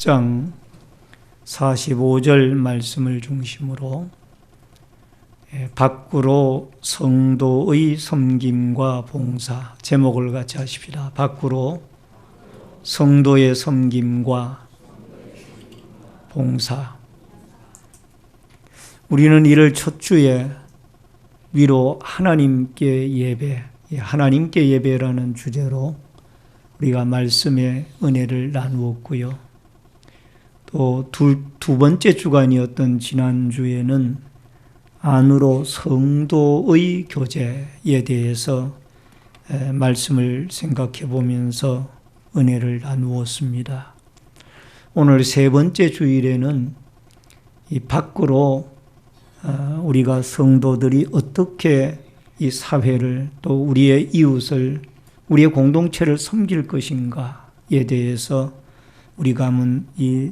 10장 45절 말씀을 중심으로 밖으로 성도의 섬김과 봉사, 제목을 같이 하십시다. 밖으로 성도의 섬김과 봉사. 우리는 이를 첫 주에 위로 하나님께 예배, 하나님께 예배라는 주제로 우리가 말씀의 은혜를 나누었고요. 또 두 번째 주간이었던 지난주에는 안으로 성도의 교제에 대해서 말씀을 생각해 보면서 은혜를 나누었습니다. 오늘 세 번째 주일에는 이 밖으로 우리가 성도들이 어떻게 이 사회를 또 우리의 이웃을 우리의 공동체를 섬길 것인가에 대해서 우리가 한번 이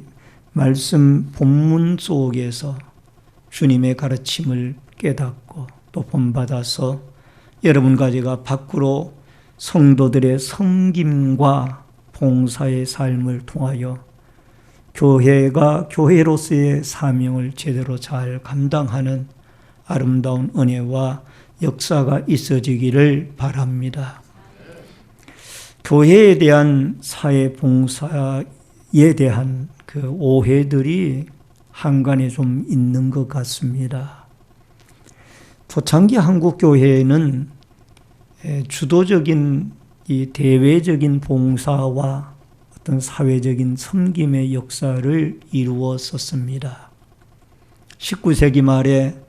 말씀 본문 속에서 주님의 가르침을 깨닫고 또 본받아서 여러분과 제가 밖으로 성도들의 섬김과 봉사의 삶을 통하여 교회가 교회로서의 사명을 제대로 잘 감당하는 아름다운 은혜와 역사가 있어지기를 바랍니다. 교회에 대한 사회 봉사에 대한 그 오해들이 한간에 좀 있는 것 같습니다. 초창기 한국 교회에는 주도적인 이 대외적인 봉사와 어떤 사회적인 섬김의 역사를 이루었었습니다. 19세기 말에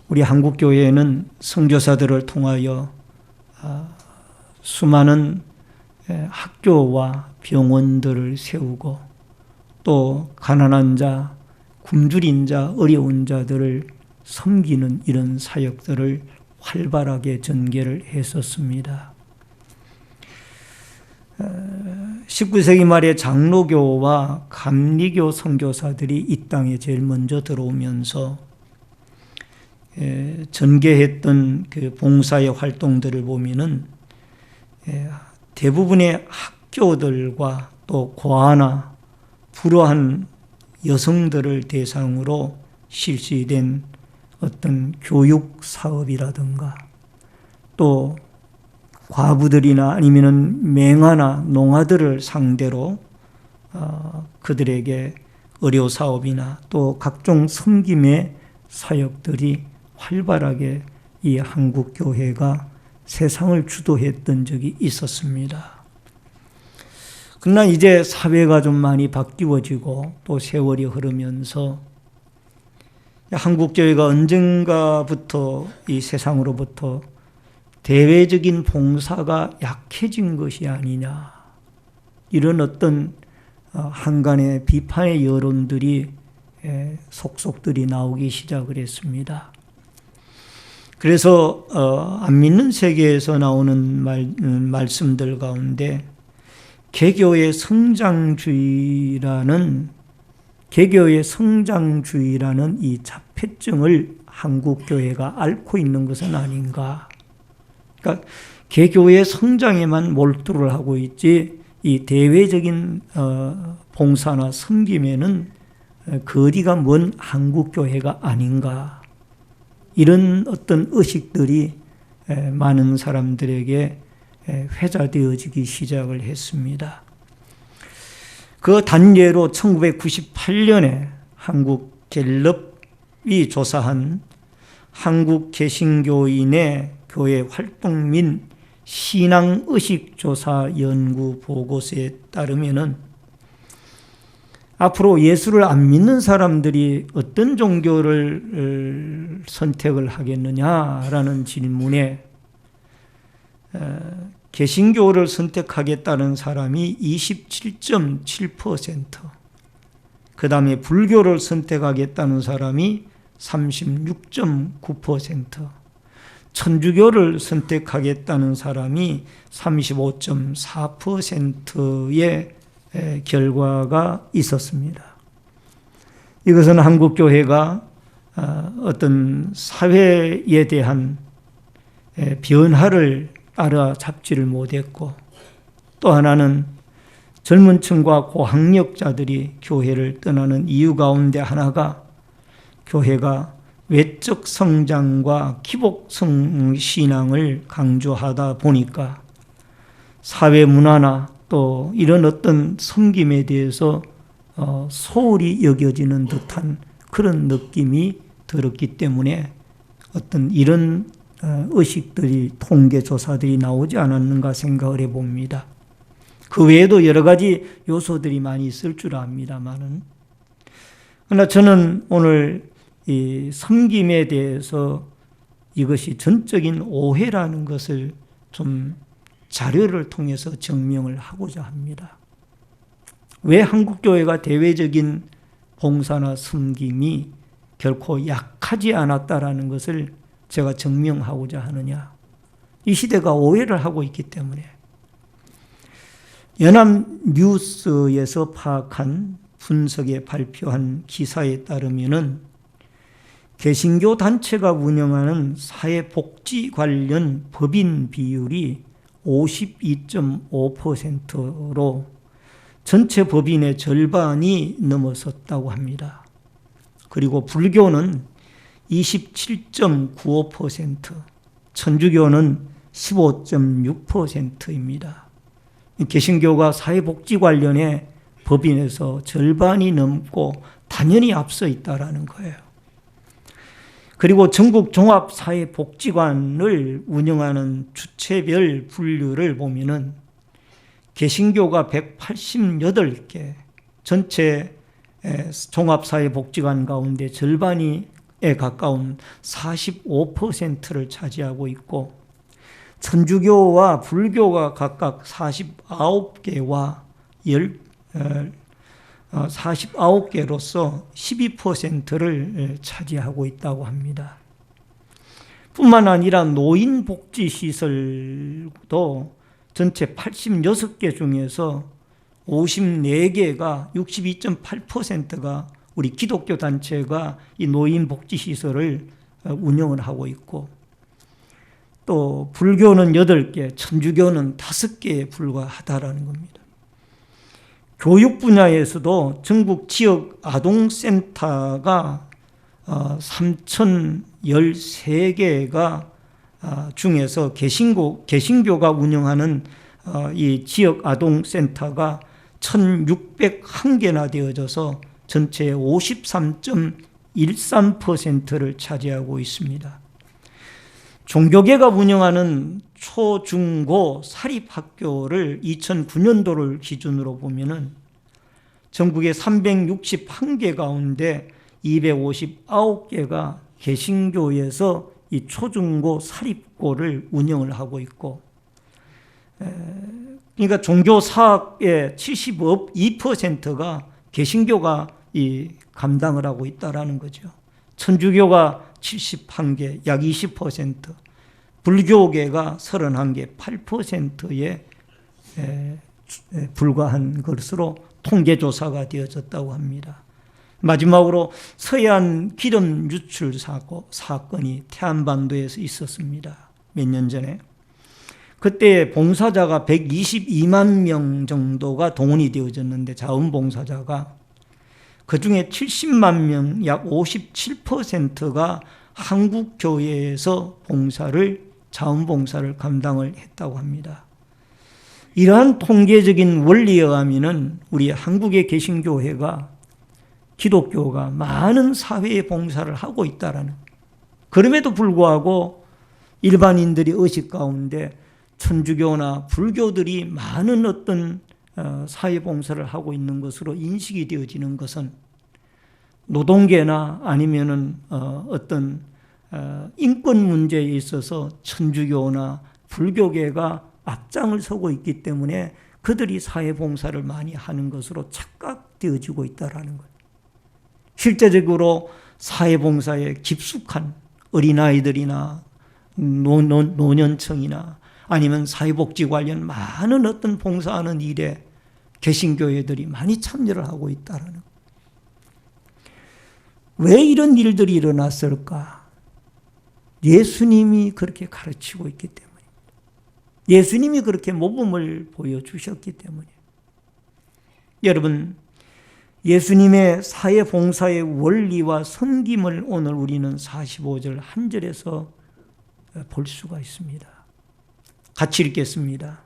우리 한국 교회는 선교사들을 통하여 수많은 학교와 병원들을 세우고 또 가난한 자, 굶주린 자, 어려운 자들을 섬기는 이런 사역들을 활발하게 전개를 했었습니다. 19세기 말에 장로교와 감리교 선교사들이 이 땅에 제일 먼저 들어오면서 전개했던 그 봉사의 활동들을 보면은 대부분의 학교들과 또 고아나 불우한 여성들을 대상으로 실시된 어떤 교육 사업이라든가 또 과부들이나 아니면은 맹아나 농아들을 상대로 그들에게 의료 사업이나 또 각종 섬김의 사역들이 활발하게 이 한국 교회가 세상을 주도했던 적이 있었습니다. 그러나 이제 사회가 좀 많이 바뀌어지고 또 세월이 흐르면서 한국 교회가 언젠가부터 이 세상으로부터 대외적인 봉사가 약해진 것이 아니냐, 이런 어떤 한간의 비판의 여론들이 속속들이 나오기 시작을 했습니다. 그래서 안 믿는 세계에서 나오는 말씀들 가운데 개교의 성장주의라는 이 자폐증을 한국 교회가 앓고 있는 것은 아닌가. 그러니까 개교의 성장에만 몰두를 하고 있지 이 대외적인 봉사나 섬김에는 거리가 먼 한국 교회가 아닌가. 이런 어떤 의식들이 많은 사람들에게 회자되어지기 시작을 했습니다. 그 단예로 1998년에 한국 갤럽이 조사한 한국 개신교인의 교회 활동 및 신앙의식 조사 연구 보고서에 따르면은 앞으로 예수를 안 믿는 사람들이 어떤 종교를 선택을 하겠느냐라는 질문에 개신교를 선택하겠다는 사람이 27.7%, 그 다음에 불교를 선택하겠다는 사람이 36.9%, 천주교를 선택하겠다는 사람이 35.4%의 결과가 있었습니다. 이것은 한국 교회가 어떤 사회에 대한 변화를 따라잡지를 못했고, 또 하나는 젊은 층과 고학력자들이 교회를 떠나는 이유 가운데 하나가 교회가 외적 성장과 기복성 신앙을 강조하다 보니까 사회 문화나 또 이런 어떤 섬김에 대해서 소홀히 여겨지는 듯한 그런 느낌이 들었기 때문에 어떤 이런 의식들이 통계조사들이 나오지 않았는가 생각을 해봅니다. 그 외에도 여러 가지 요소들이 많이 있을 줄 압니다만은, 그러나 저는 오늘 이 섬김에 대해서 이것이 전적인 오해라는 것을 좀 자료를 통해서 증명을 하고자 합니다. 왜 한국교회가 대외적인 봉사나 섬김이 결코 약하지 않았다라는 것을 제가 증명하고자 하느냐. 이 시대가 오해를 하고 있기 때문에. 연합뉴스에서 파악한 분석에 발표한 기사에 따르면은 개신교 단체가 운영하는 사회복지 관련 법인 비율이 52.5%로 전체 법인의 절반이 넘어섰다고 합니다. 그리고 불교는 27.95%, 천주교는 15.6%입니다. 개신교가 사회복지 관련의 법인에서 절반이 넘고 당연히 앞서 있다라는 거예요. 그리고 전국 종합사회복지관을 운영하는 주체별 분류를 보면은 개신교가 188개, 전체 종합사회복지관 가운데 절반에 가까운 45%를 차지하고 있고, 천주교와 불교가 각각 49개와 49개로서 12%를 차지하고 있다고 합니다. 뿐만 아니라 노인복지시설도 전체 86개 중에서 54개가 62.8%가 우리 기독교 단체가 이 노인복지시설을 운영을 하고 있고, 또 불교는 8개, 천주교는 5개에 불과하다라는 겁니다. 교육 분야에서도 전국 지역 아동센터가 3,013개가 중에서 개신교가 운영하는 이 지역 아동센터가 1,601개나 되어져서 전체의 53.13%를 차지하고 있습니다. 종교계가 운영하는 초, 중, 고 사립학교를 2009년도를 기준으로 보면은 전국의 361개 가운데 259개가 개신교에서 이 초, 중, 고 사립고를 운영을 하고 있고, 그러니까 종교 사학의 72%가 개신교가 이 감당을 하고 있다라는 거죠. 천주교가 71개, 약 20%, 불교계가 31개, 8%에 불과한 것으로 통계조사가 되어졌다고 합니다. 마지막으로 서해안 기름 유출 사건이 태안반도에서 있었습니다. 몇 년 전에. 그때 봉사자가 122만 명 정도가 동원이 되어졌는데, 자원봉사자가 그중에 70만 명, 약 57%가 한국교회에서 자원봉사를 감당을 했다고 합니다. 이러한 통계적인 원리에 의하면 우리 한국의 개신교회가, 기독교가 많은 사회의 봉사를 하고 있다라는, 그럼에도 불구하고 일반인들의 의식 가운데 천주교나 불교들이 많은 어떤 사회봉사를 하고 있는 것으로 인식이 되어지는 것은 노동계나 아니면은 어떤 인권 문제에 있어서 천주교나 불교계가 앞장을 서고 있기 때문에 그들이 사회봉사를 많이 하는 것으로 착각되어지고 있다는 거예요. 실제적으로 사회봉사에 깊숙한 어린아이들이나 노년층이나 아니면 사회복지 관련 많은 어떤 봉사하는 일에 개신교회들이 많이 참여를 하고 있다는 거예요. 왜 이런 일들이 일어났을까? 예수님이 그렇게 가르치고 있기 때문입니다. 예수님이 그렇게 모범을 보여주셨기 때문이에요. 여러분, 예수님의 사회봉사의 원리와 섬김을 오늘 우리는 45절 한 절에서 볼 수가 있습니다. 같이 읽겠습니다.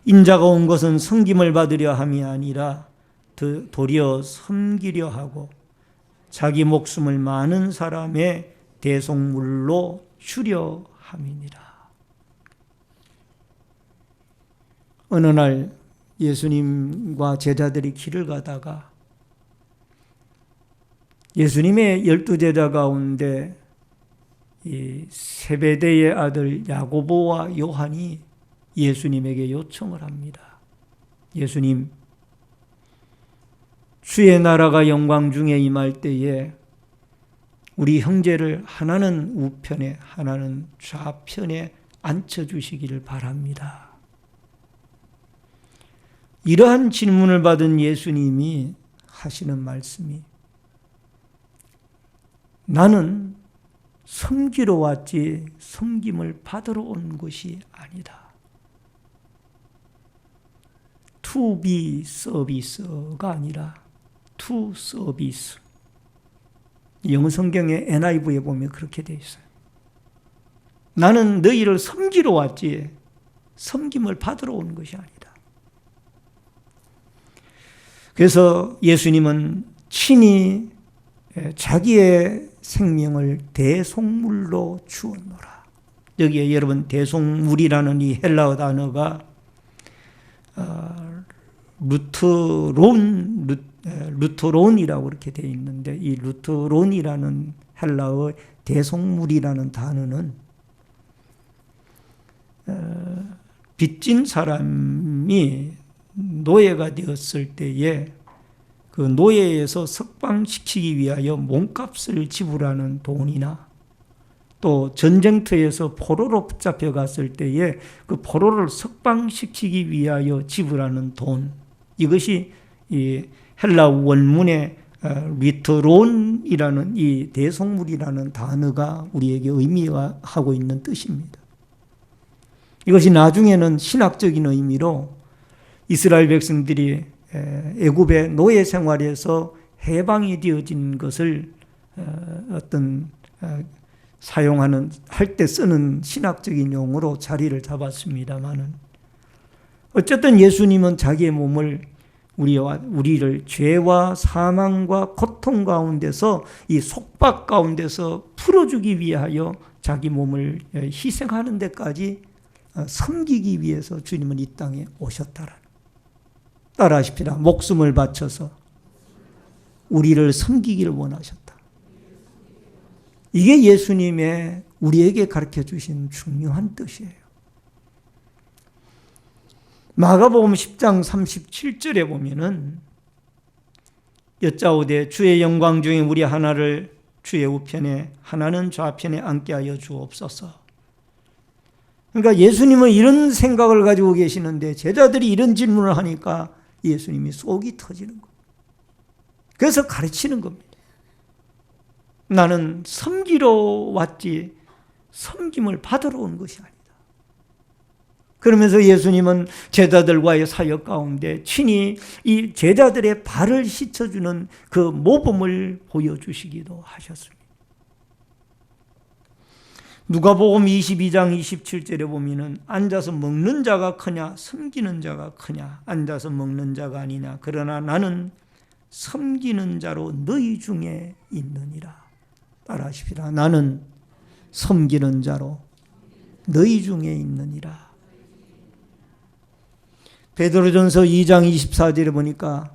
인자가 온 것은 섬김을 받으려 함이 아니라 도리어 섬기려 하고 자기 목숨을 많은 사람의 대속물로 주려 함이니라. 어느 날 예수님과 제자들이 길을 가다가 예수님의 12제자 가운데 이 세베대의 아들 야고보와 요한이 예수님에게 요청을 합니다. 예수님, 주의 나라가 영광 중에 임할 때에 우리 형제를 하나는 우편에 하나는 좌편에 앉혀주시기를 바랍니다. 이러한 질문을 받은 예수님이 하시는 말씀이 나는 섬기러 왔지 섬김을 받으러 온 것이 아니다. To be service가 아니라 to service. 영어 성경의 NIV에 보면 그렇게 되어 있어요. 나는 너희를 섬기러 왔지 섬김을 받으러 온 것이 아니다. 그래서 예수님은 친히 자기의 생명을 대속물로 주었노라. 여기에 여러분 대속물이라는 이 헬라어 단어가 루트론이라고 그렇게 되어 있는데 이 루트론이라는 헬라어 대속물이라는 단어는 빚진 사람이 노예가 되었을 때에 그 노예에서 석방시키기 위하여 몸값을 지불하는 돈이나 또 전쟁터에서 포로로 붙잡혀갔을 때에 그 포로를 석방시키기 위하여 지불하는 돈, 이것이 이 헬라 원문의 리트론이라는 이 대속물이라는 단어가 우리에게 의미하고 있는 뜻입니다. 이것이 나중에는 신학적인 의미로 이스라엘 백성들이 애굽의 노예 생활에서 해방이 되어진 것을 사용하는 할 때 쓰는 신학적인 용어로 자리를 잡았습니다만은 어쨌든 예수님은 자기의 몸을 우리를 죄와 사망과 고통 가운데서 이 속박 가운데서 풀어주기 위하여 자기 몸을 희생하는 데까지 섬기기 위해서 주님은 이 땅에 오셨다라는. 따라하십시다. 목숨을 바쳐서 우리를 섬기기를 원하셨다. 이게 예수님의 우리에게 가르쳐 주신 중요한 뜻이에요. 마가복음 10장 37절에 보면은 여짜오되 주의 영광 중에 우리 하나를 주의 우편에 하나는 좌편에 앉게 하여 주옵소서. 그러니까 예수님은 이런 생각을 가지고 계시는데 제자들이 이런 질문을 하니까 예수님이 속이 터지는 거예요. 그래서 가르치는 겁니다. 나는 섬기러 왔지 섬김을 받으러 온 것이 아니다. 그러면서 예수님은 제자들과의 사역 가운데 친히 이 제자들의 발을 씻어주는 그 모범을 보여주시기도 하셨습니다. 누가복음 22장 27절에 보면은 앉아서 먹는 자가 크냐 섬기는 자가 크냐, 앉아서 먹는 자가 아니냐, 그러나 나는 섬기는 자로 너희 중에 있느니라. 따라하십시다. 나는 섬기는 자로 너희 중에 있느니라. 베드로전서 2장 24절에 보니까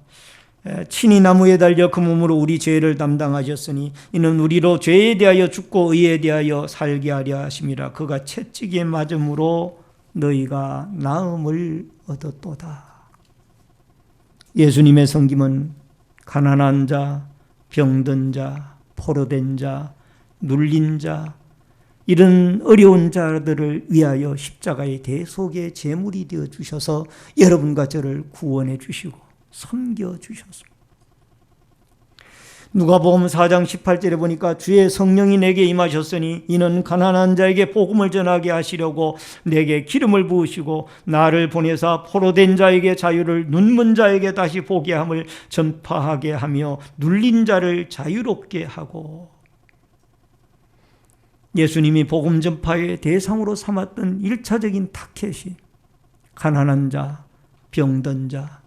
친히 나무에 달려 그 몸으로 우리 죄를 담당하셨으니 이는 우리로 죄에 대하여 죽고 의에 대하여 살게 하려 하심이라. 그가 채찍에 맞음으로 너희가 나음을 얻었도다. 예수님의 섬김은 가난한 자, 병든 자, 포로된 자, 눌린 자, 이런 어려운 자들을 위하여 십자가의 대속의 제물이 되어 주셔서 여러분과 저를 구원해 주시고 섬겨 주셨습니다. 누가복음 4장 18절에 보니까 주의 성령이 내게 임하셨으니 이는 가난한 자에게 복음을 전하게 하시려고 내게 기름을 부으시고 나를 보내사 포로된 자에게 자유를, 눈먼 자에게 다시 보게 함을 전파하게 하며 눌린 자를 자유롭게 하고. 예수님이 복음 전파의 대상으로 삼았던 1차적인 타켓이 가난한 자, 병든 자,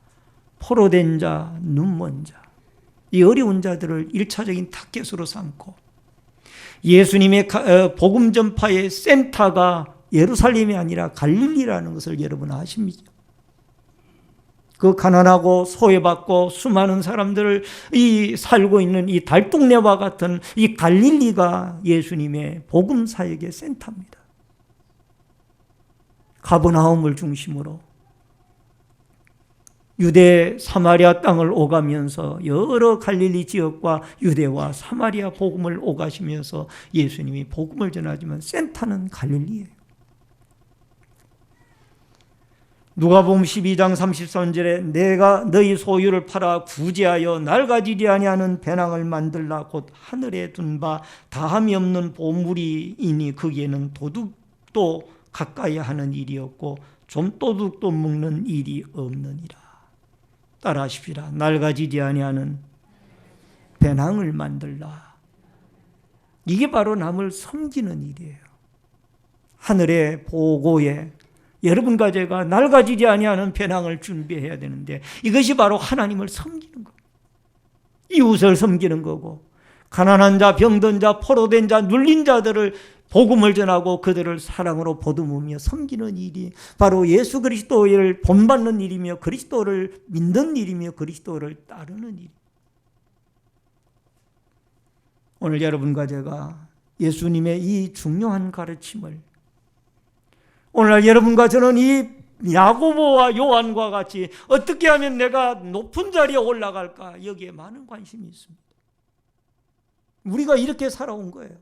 포로된 자, 눈먼 자, 이 어려운 자들을 1차적인 타겟으로 삼고, 예수님의 복음 전파의 센터가 예루살렘이 아니라 갈릴리라는 것을 여러분 아십니까? 그 가난하고 소외받고 수많은 사람들을 살고 있는 이 달동네와 같은 이 갈릴리가 예수님의 복음 사역의 센터입니다. 가버나움을 중심으로 유대 사마리아 땅을 오가면서 여러 갈릴리 지역과 유대와 사마리아 복음을 오가시면서 예수님이 복음을 전하지만 센터는 갈릴리예요. 누가복음 12장 33절에 내가 너희 소유를 팔아 구제하여 낡아지지 아니하는 배낭을 만들라 곧 하늘에 둔 바 다함이 없는 보물이니 거기에는 도둑도 가까이 하는 일이 없고 좀도둑도 먹는 일이 없느니라. 따라하십시다. 낡아지지 아니하는 배낭을 만들라. 이게 바로 남을 섬기는 일이에요. 하늘의 보고에 여러분과 제가 낡아지지 아니하는 배낭을 준비해야 되는데 이것이 바로 하나님을 섬기는 거예요. 이웃을 섬기는 거고, 가난한 자, 병든 자, 포로된 자, 눌린 자들을 복음을 전하고 그들을 사랑으로 보듬으며 섬기는 일이 바로 예수 그리스도를 본받는 일이며 그리스도를 믿는 일이며 그리스도를 따르는 일. 오늘 여러분과 제가 예수님의 이 중요한 가르침을, 오늘날 여러분과 저는 이 야고보와 요한과 같이 어떻게 하면 내가 높은 자리에 올라갈까, 여기에 많은 관심이 있습니다. 우리가 이렇게 살아온 거예요.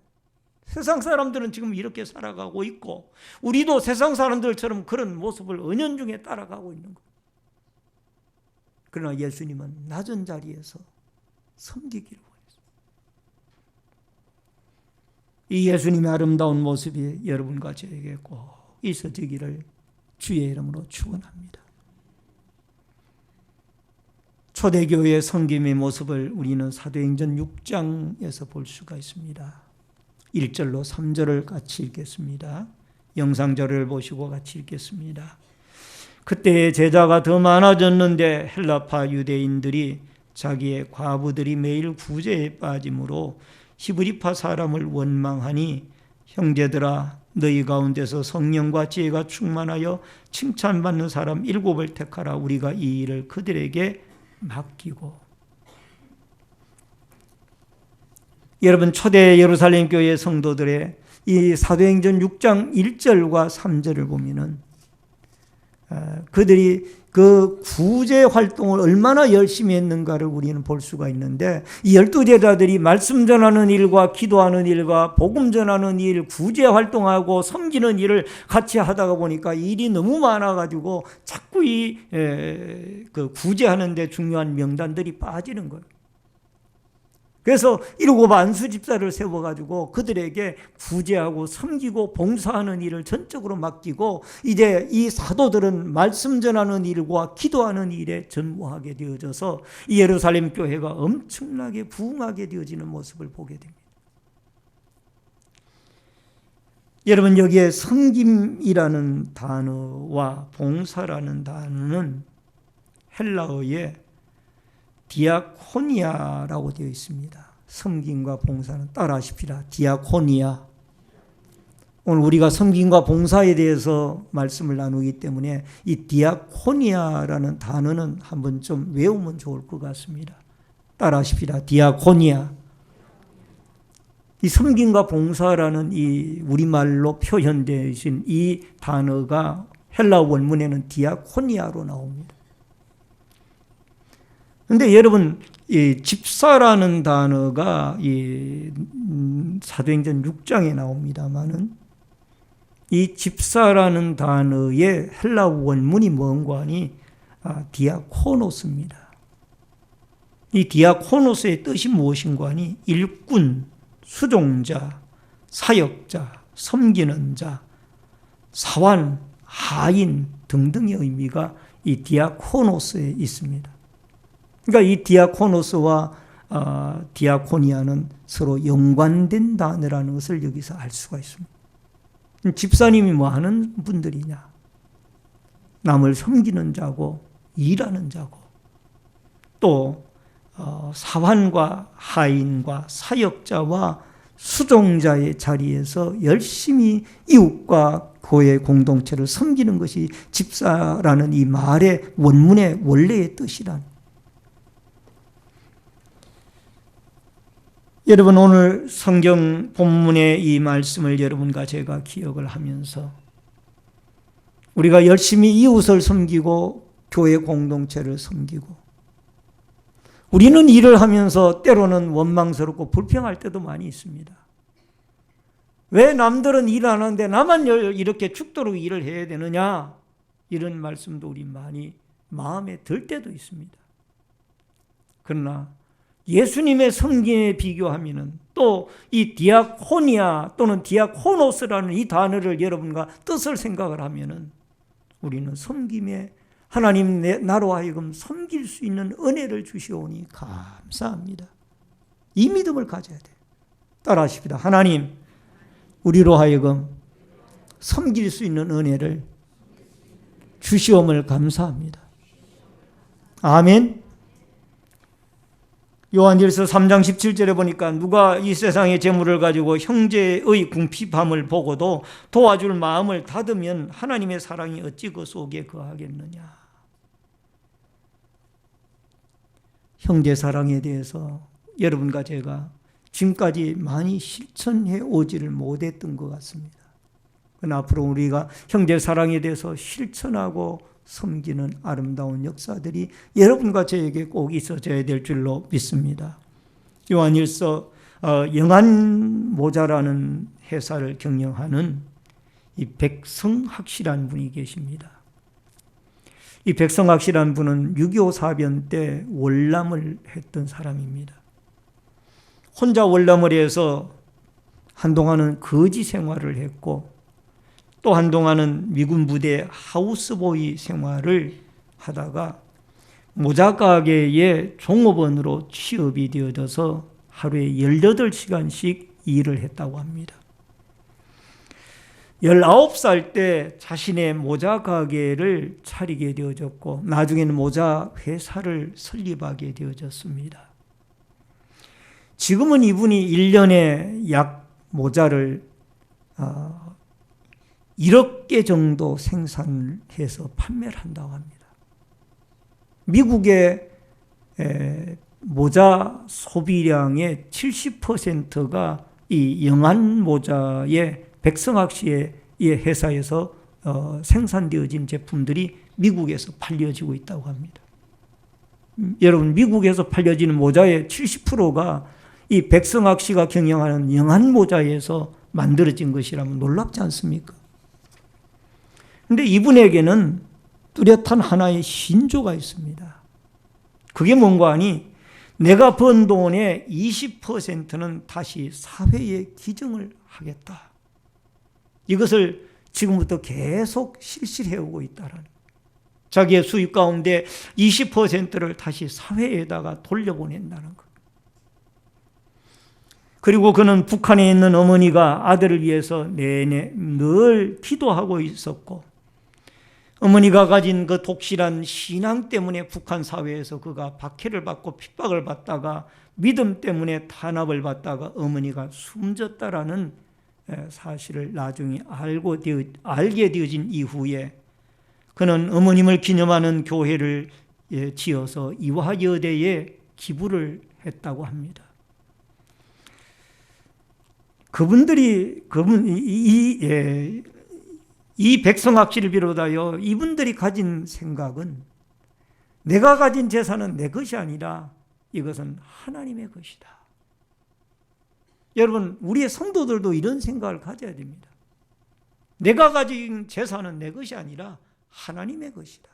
세상 사람들은 지금 이렇게 살아가고 있고 우리도 세상 사람들처럼 그런 모습을 은연중에 따라가고 있는 거예요. 그러나 예수님은 낮은 자리에서 섬기기를 원했어요. 이 예수님의 아름다운 모습이 여러분과 저에게 꼭 있어지기를 주의 이름으로 축원합니다. 초대교회의 섬김의 모습을 우리는 사도행전 6장에서 볼 수가 있습니다. 1절로 3절을 같이 읽겠습니다. 영상자료를 보시고 같이 읽겠습니다. 그때 제자가 더 많아졌는데 헬라파 유대인들이 자기의 과부들이 매일 구제에 빠짐으로 히브리파 사람을 원망하니 형제들아 너희 가운데서 성령과 지혜가 충만하여 칭찬받는 사람 7을 택하라. 우리가 이 일을 그들에게 맡기고. 여러분, 초대 예루살렘 교회 성도들의 이 사도행전 6장 1절과 3절을 보면은 그들이 그 구제 활동을 얼마나 열심히 했는가를 우리는 볼 수가 있는데, 이 12제자들이 말씀 전하는 일과 기도하는 일과 복음 전하는 일, 구제 활동하고 섬기는 일을 같이 하다가 보니까 일이 너무 많아가지고 자꾸 그 구제하는 데 중요한 명단들이 빠지는 거예요. 그래서 7 안수 집사를 세워가지고 그들에게 구제하고 섬기고 봉사하는 일을 전적으로 맡기고, 이제 이 사도들은 말씀 전하는 일과 기도하는 일에 전무하게 되어져서 이 예루살렘 교회가 엄청나게 부흥하게 되어지는 모습을 보게 됩니다. 여러분, 여기에 섬김이라는 단어와 봉사라는 단어는 헬라어의 디아코니아라고 되어 있습니다. 섬김과 봉사는 따라하십시다. 디아코니아. 오늘 우리가 섬김과 봉사에 대해서 말씀을 나누기 때문에 이 디아코니아라는 단어는 한번 좀 외우면 좋을 것 같습니다. 따라하십시다. 디아코니아. 이 섬김과 봉사라는 이 우리말로 표현되신 이 단어가 헬라 원문에는 디아코니아로 나옵니다. 그런데 여러분, 이 집사라는 단어가 이 사도행전 6장에 나옵니다만은 이 집사라는 단어의 헬라 원문이 뭔가 하니 디아코노스입니다. 이 디아코노스의 뜻이 무엇인가 하니 일꾼, 수종자, 사역자, 섬기는 자, 사환, 하인 등등의 의미가 이 디아코노스에 있습니다. 그러니까 이 디아코노스와 디아코니아는 서로 연관된 단어라는 것을 여기서 알 수가 있습니다. 집사님이 뭐 하는 분들이냐? 남을 섬기는 자고 일하는 자고 또 사환과 하인과 사역자와 수종자의 자리에서 열심히 이웃과 교회 공동체를 섬기는 것이 집사라는 이 말의 원문의 원래의 뜻이란. 여러분, 오늘 성경 본문의 이 말씀을 여러분과 제가 기억을 하면서 우리가 열심히 이웃을 섬기고 교회 공동체를 섬기고 우리는 일을 하면서 때로는 원망스럽고 불평할 때도 많이 있습니다. 왜 남들은 일 안 하는데 나만 이렇게 죽도록 일을 해야 되느냐? 이런 말씀도 우리 많이 마음에 들 때도 있습니다. 그러나 예수님의 섬김에 비교하면은 또 이 디아코니아 또는 디아코노스라는 이 단어를 여러분과 뜻을 생각을 하면은 우리는 섬김에 하나님 나로 하여금 섬길 수 있는 은혜를 주시오니 감사합니다. 이 믿음을 가져야 돼요. 따라하십시다. 하나님, 우리로 하여금 섬길 수 있는 은혜를 주시옴을 감사합니다. 아멘. 요한일서 3장 17절에 보니까 누가 이 세상의 재물을 가지고 형제의 궁핍함을 보고도 도와줄 마음을 닫으면 하나님의 사랑이 어찌 그 속에 거하겠느냐. 형제 사랑에 대해서 여러분과 제가 지금까지 많이 실천해 오지를 못했던 것 같습니다. 그러나 앞으로 우리가 형제 사랑에 대해서 실천하고 섬기는 아름다운 역사들이 여러분과 저에게 꼭 있어져야 될 줄로 믿습니다. 요한일서 영안모자라는 회사를 경영하는 이 백성학씨라는 분이 계십니다. 이 백성학씨라는 분은 6.25 사변 때 월남을 했던 사람입니다. 혼자 월남을 해서 한동안은 거지 생활을 했고 또 한동안은 미군 부대 하우스보이 생활을 하다가 모자가게의 종업원으로 취업이 되어져서 하루에 18시간씩 일을 했다고 합니다. 19살 때 자신의 모자가게를 차리게 되어졌고 나중에는 모자 회사를 설립하게 되어졌습니다. 지금은 이분이 1년에 약 모자를 1억 개 정도 생산해서 판매를 한다고 합니다. 미국의 모자 소비량의 70%가 이 영안 모자의 백성학 씨의 이 회사에서 생산되어진 제품들이 미국에서 팔려지고 있다고 합니다. 여러분, 미국에서 팔려지는 모자의 70%가 이 백성학 씨가 경영하는 영안 모자에서 만들어진 것이라면 놀랍지 않습니까? 그런데 이분에게는 뚜렷한 하나의 신조가 있습니다. 그게 뭔가 하니 내가 번 돈의 20%는 다시 사회에 기증을 하겠다. 이것을 지금부터 계속 실시해오고 있다라는 자기의 수입 가운데 20%를 다시 사회에다가 돌려보낸다는 것. 그리고 그는 북한에 있는 어머니가 아들을 위해서 내내 늘 기도하고 있었고 어머니가 가진 그 독실한 신앙 때문에 북한 사회에서 그가 박해를 받고 핍박을 받다가 믿음 때문에 탄압을 받다가 어머니가 숨졌다라는 사실을 나중에 알게 되어진 이후에 그는 어머님을 기념하는 교회를 지어서 이화여대에 기부를 했다고 합니다. 이 백성학 씨를 비롯하여 이분들이 가진 생각은 내가 가진 재산은 내 것이 아니라 이것은 하나님의 것이다. 여러분, 우리의 성도들도 이런 생각을 가져야 됩니다. 내가 가진 재산은 내 것이 아니라 하나님의 것이다.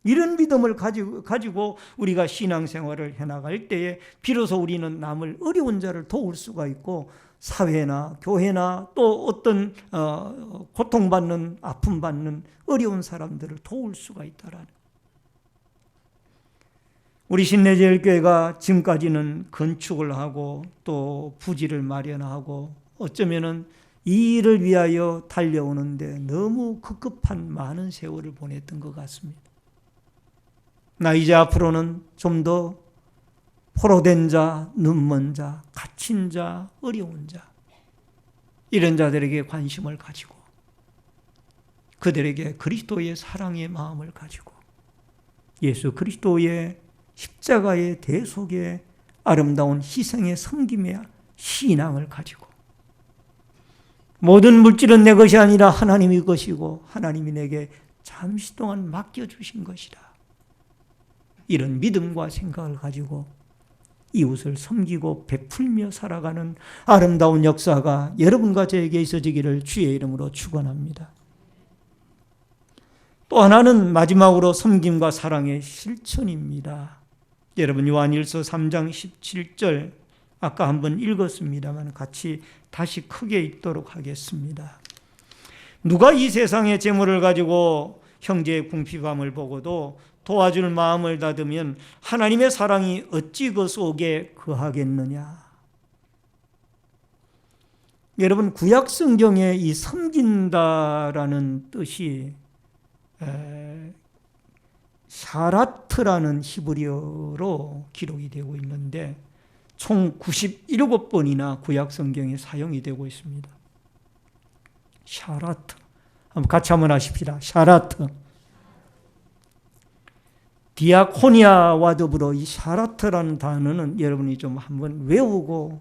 이런 믿음을 가지고 우리가 신앙생활을 해나갈 때에 비로소 우리는 남을 어려운 자를 도울 수가 있고 사회나 교회나 또 어떤 고통받는 아픔받는 어려운 사람들을 도울 수가 있다라는. 우리 신내제일교회가 지금까지는 건축을 하고 또 부지를 마련하고 어쩌면은 이 일을 위하여 달려오는데 너무 급급한 많은 세월을 보냈던 것 같습니다. 나 이제 앞으로는 좀 더 포로된 자, 눈먼 자, 갇힌 자, 어려운 자 이런 자들에게 관심을 가지고 그들에게 그리스도의 사랑의 마음을 가지고 예수 그리스도의 십자가의 대속의 아름다운 희생의 섬김의 신앙을 가지고 모든 물질은 내 것이 아니라 하나님의 것이고 하나님이 내게 잠시 동안 맡겨주신 것이다. 이런 믿음과 생각을 가지고 이웃을 섬기고 베풀며 살아가는 아름다운 역사가 여러분과 저에게 있어지기를 주의 이름으로 축원합니다. 또 하나는 마지막으로 섬김과 사랑의 실천입니다. 여러분 요한일서 3장 17절 아까 한번 읽었습니다만 같이 다시 크게 읽도록 하겠습니다. 누가 이 세상의 재물을 가지고 형제의 궁핍함을 보고도 도와줄 마음을 닫으면 하나님의 사랑이 어찌 그 속에 거하겠느냐. 여러분 구약 성경에 이 섬긴다라는 뜻이 샤라트라는 히브리어로 기록이 되고 있는데 총 97번이나 구약 성경에 사용이 되고 있습니다. 샤라트. 같이 한번 하십시다. 샤라트. 디아코니아와 더불어 이 샤라트라는 단어는 여러분이 좀 한번 외우고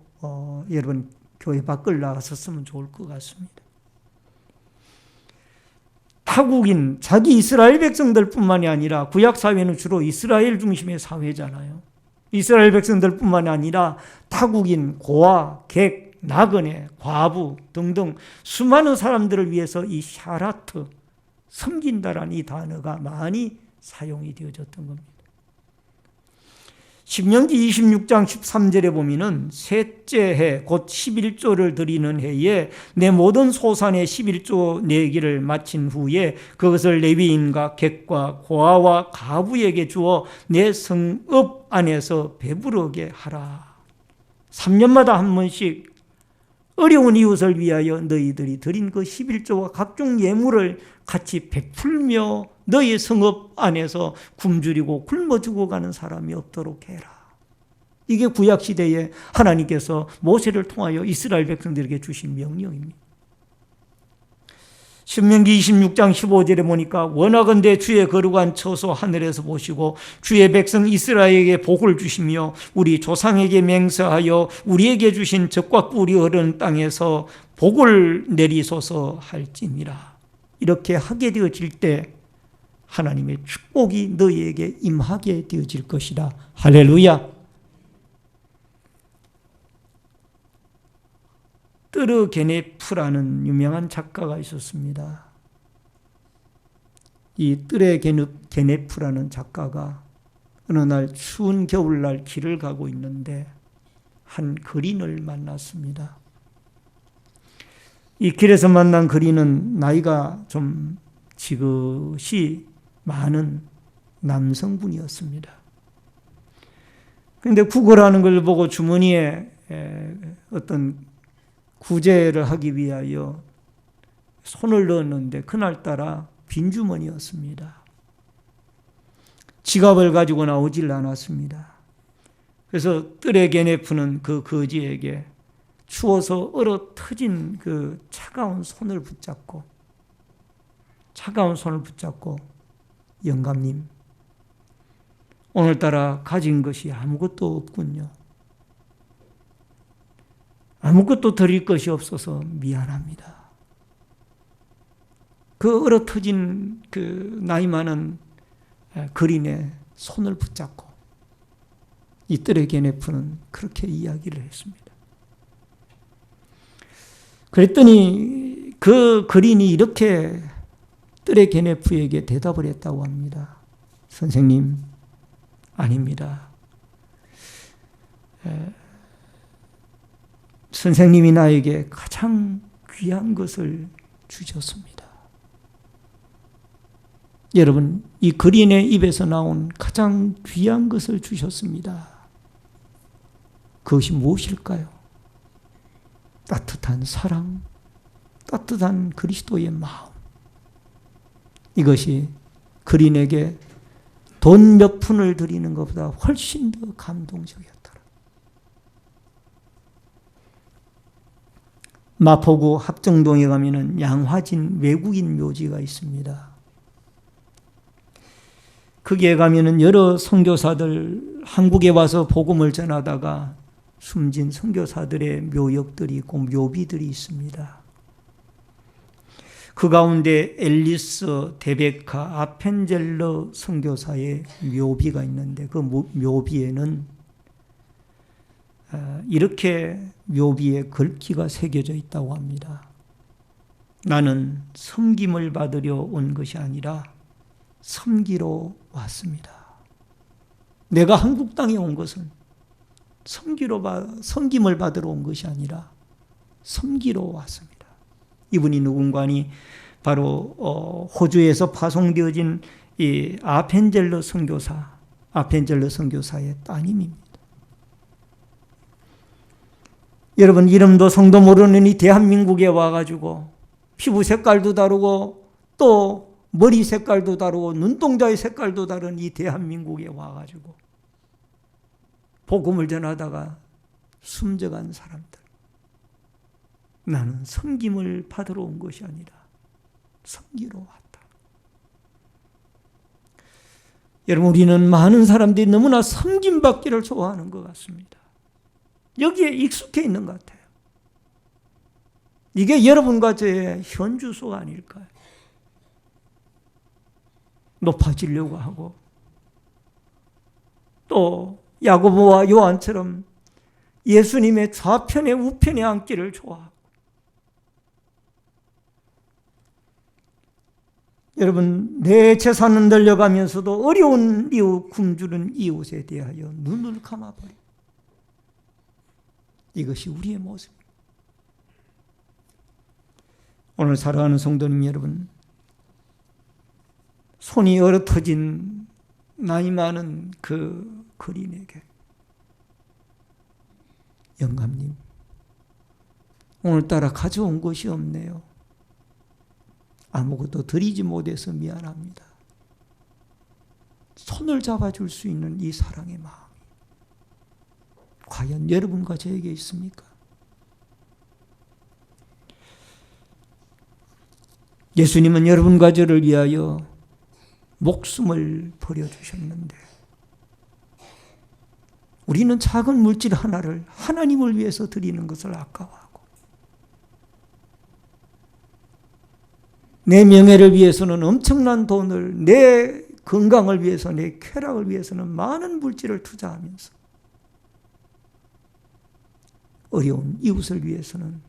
여러분 교회 밖을 나갔었으면 좋을 것 같습니다. 타국인 자기 이스라엘 백성들뿐만이 아니라 구약 사회는 주로 이스라엘 중심의 사회잖아요. 이스라엘 백성들뿐만이 아니라 타국인, 고아, 객, 나그네, 과부 등등 수많은 사람들을 위해서 이 샤라트, 섬긴다라는 이 단어가 많이 사용이 되어졌던 겁니다. 신명기 26장 13절에 보면은 셋째 해 곧 11조를 드리는 해에 내 모든 소산의 11조 내기를 마친 후에 그것을 레위인과 객과 고아와 가부에게 주어 내 성읍 안에서 배부르게 하라. 3년마다 한 번씩 어려운 이웃을 위하여 너희들이 드린 그 11조와 각종 예물을 같이 베풀며 너희 성읍 안에서 굶주리고 굶어 죽어가는 사람이 없도록 해라. 이게 구약시대에 하나님께서 모세를 통하여 이스라엘 백성들에게 주신 명령입니다. 신명기 26장 15절에 보니까 원하건대 주의 거룩한 처소 하늘에서 보시고 주의 백성 이스라엘에게 복을 주시며 우리 조상에게 맹세하여 우리에게 주신 젖과 꿀이 흐르는 땅에서 복을 내리소서 할지니라. 이렇게 하게 되어질 때 하나님의 축복이 너희에게 임하게 되어질 것이다. 할렐루야. 뜨르게네프라는 유명한 작가가 있었습니다. 이 뜨르게네프라는 작가가 어느 날 추운 겨울날 길을 가고 있는데 한 거린을 만났습니다. 이 길에서 만난 거린은 나이가 좀 지긋이 많은 남성분이었습니다. 그런데 구걸하는 걸 보고 주머니에 어떤 구제를 하기 위하여 손을 넣었는데 그날따라 빈 주머니였습니다. 지갑을 가지고 나오질 않았습니다. 그래서 뜨레게네프는 그 거지에게 추워서 얼어 터진 그 차가운 손을 붙잡고 영감님, 오늘따라 가진 것이 아무것도 없군요. 아무것도 드릴 것이 없어서 미안합니다. 그 얼어 터진 그 나이 많은 거린의 손을 붙잡고 이 뜨레게네프는 그렇게 이야기를 했습니다. 그랬더니 그 거린이 이렇게 뜨레게네프에게 대답을 했다고 합니다. 선생님, 아닙니다. 선생님이 나에게 가장 귀한 것을 주셨습니다. 여러분, 이 그린의 입에서 나온 가장 귀한 것을 주셨습니다. 그것이 무엇일까요? 따뜻한 사랑, 따뜻한 그리스도의 마음. 이것이 그린에게 돈 몇 푼을 드리는 것보다 훨씬 더 감동적이었더라. 마포구 합정동에 가면은 양화진 외국인 묘지가 있습니다. 거기에 가면은 여러 선교사들 한국에 와서 복음을 전하다가 숨진 선교사들의 묘역들이 있고 묘비들이 있습니다. 그 가운데 앨리스 데베카 아펜젤러 선교사의 묘비가 있는데 그 묘비에는 이렇게 묘비에 글귀가 새겨져 있다고 합니다. 나는 섬김을 받으려 온 것이 아니라 섬기러 왔습니다. 내가 한국 땅에 온 것은 섬김을 받으러 온 것이 아니라 섬기러 왔습니다. 이분이 누군가니 바로 호주에서 파송되어진 이 아펜젤러 선교사의 따님입니다. 여러분, 이름도 성도 모르는 이 대한민국에 와가지고 피부 색깔도 다르고 또 머리 색깔도 다르고 눈동자의 색깔도 다른 이 대한민국에 와가지고 복음을 전하다가 숨져간 사람들. 나는 섬김을 받으러 온 것이 아니라 섬기러 왔다. 여러분, 우리는 많은 사람들이 너무나 섬김받기를 좋아하는 것 같습니다. 여기에 익숙해 있는 것 같아요. 이게 여러분과 저의 현주소가 아닐까요? 높아지려고 하고 또 야고보와 요한처럼 예수님의 좌편에 우편에 앉기를 좋아하고 여러분, 내 재산은 늘려가면서도 어려운 이웃 굶주린 이웃에 대하여 눈을 감아버리고 이것이 우리의 모습입니다. 오늘 사랑하는 성도님 여러분, 손이 얼어터진 나이 많은 그 그린에게 영감님, 오늘따라 가져온 것이 없네요. 아무것도 드리지 못해서 미안합니다. 손을 잡아줄 수 있는 이 사랑의 마음이 과연 여러분과 저에게 있습니까? 예수님은 여러분과 저를 위하여 목숨을 버려주셨는데 우리는 작은 물질 하나를 하나님을 위해서 드리는 것을 아까워하고 내 명예를 위해서는 엄청난 돈을, 내 건강을 위해서, 내 쾌락을 위해서는 많은 물질을 투자하면서 어려운 이웃을 위해서는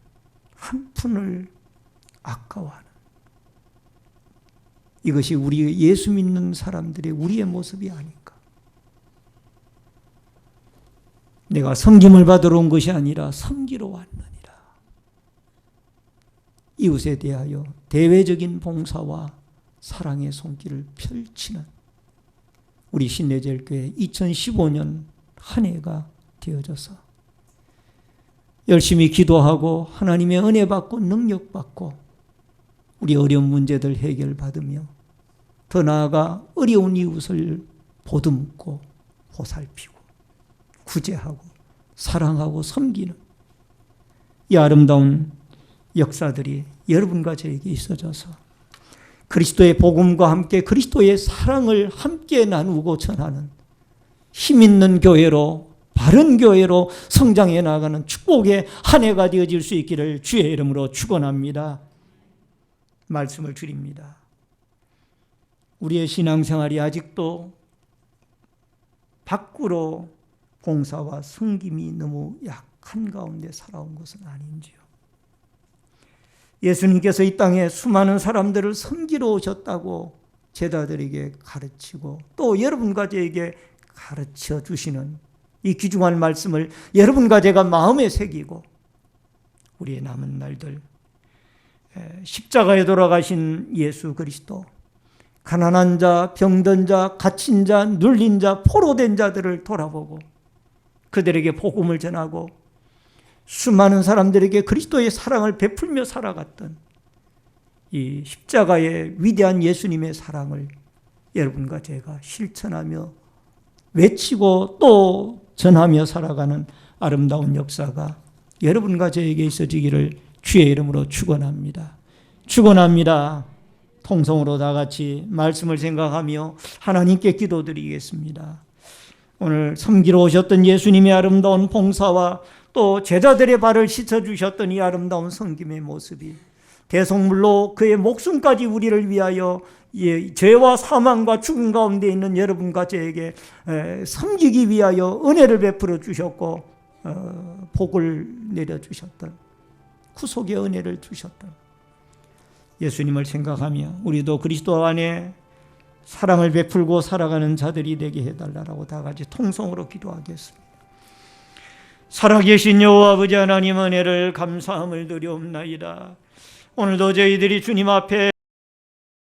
한 푼을 아까워하는 이것이 우리 예수 믿는 사람들의 우리의 모습이 아닌가. 내가 섬김을 받으러 온 것이 아니라 섬기러 왔느니라. 이웃에 대하여 대외적인 봉사와 사랑의 손길을 펼치는 우리 신내제일교회 2015년 한 해가 되어져서 열심히 기도하고 하나님의 은혜 받고 능력 받고 우리 어려운 문제들 해결받으며 더 나아가 어려운 이웃을 보듬고 보살피고 구제하고 사랑하고 섬기는 이 아름다운 역사들이 여러분과 저에게 있어져서 그리스도의 복음과 함께 그리스도의 사랑을 함께 나누고 전하는 힘 있는 교회로, 바른 교회로 성장해 나가는 축복의 한 해가 되어질 수 있기를 주의 이름으로 축원합니다. 말씀을 드립니다. 우리의 신앙생활이 아직도 밖으로 봉사와 섬김이 너무 약한 가운데 살아온 것은 아닌지요. 예수님께서 이 땅에 수많은 사람들을 섬기러 오셨다고 제자들에게 가르치고 또 여러분과 저에게 가르쳐 주시는 이 귀중한 말씀을 여러분과 제가 마음에 새기고 우리의 남은 날들 십자가에 돌아가신 예수 그리스도, 가난한 자, 병든 자, 갇힌 자, 눌린 자, 포로된 자들을 돌아보고 그들에게 복음을 전하고 수많은 사람들에게 그리스도의 사랑을 베풀며 살아갔던 이 십자가의 위대한 예수님의 사랑을 여러분과 제가 실천하며 외치고 또 전하며 살아가는 아름다운 역사가 여러분과 저에게 있어지기를 주의 이름으로 축원합니다. 축원합니다. 통성으로 다 같이 말씀을 생각하며 하나님께 기도드리겠습니다. 오늘 섬기러 오셨던 예수님의 아름다운 봉사와 또 제자들의 발을 씻어주셨던 이 아름다운 섬김의 모습이 대속물로 그의 목숨까지 우리를 위하여 죄와 사망과 죽음 가운데 있는 여러분과 저에게 섬기기 위하여 은혜를 베풀어 주셨고 복을 내려주셨던 구속의 은혜를 주셨던 예수님을 생각하며 우리도 그리스도 안에 사랑을 베풀고 살아가는 자들이 되게 해달라고 다 같이 통성으로 기도하겠습니다. 살아계신 여호와 아버지 하나님, 은혜를 감사함을 드리옵나이다. 오늘도 저희들이 주님 앞에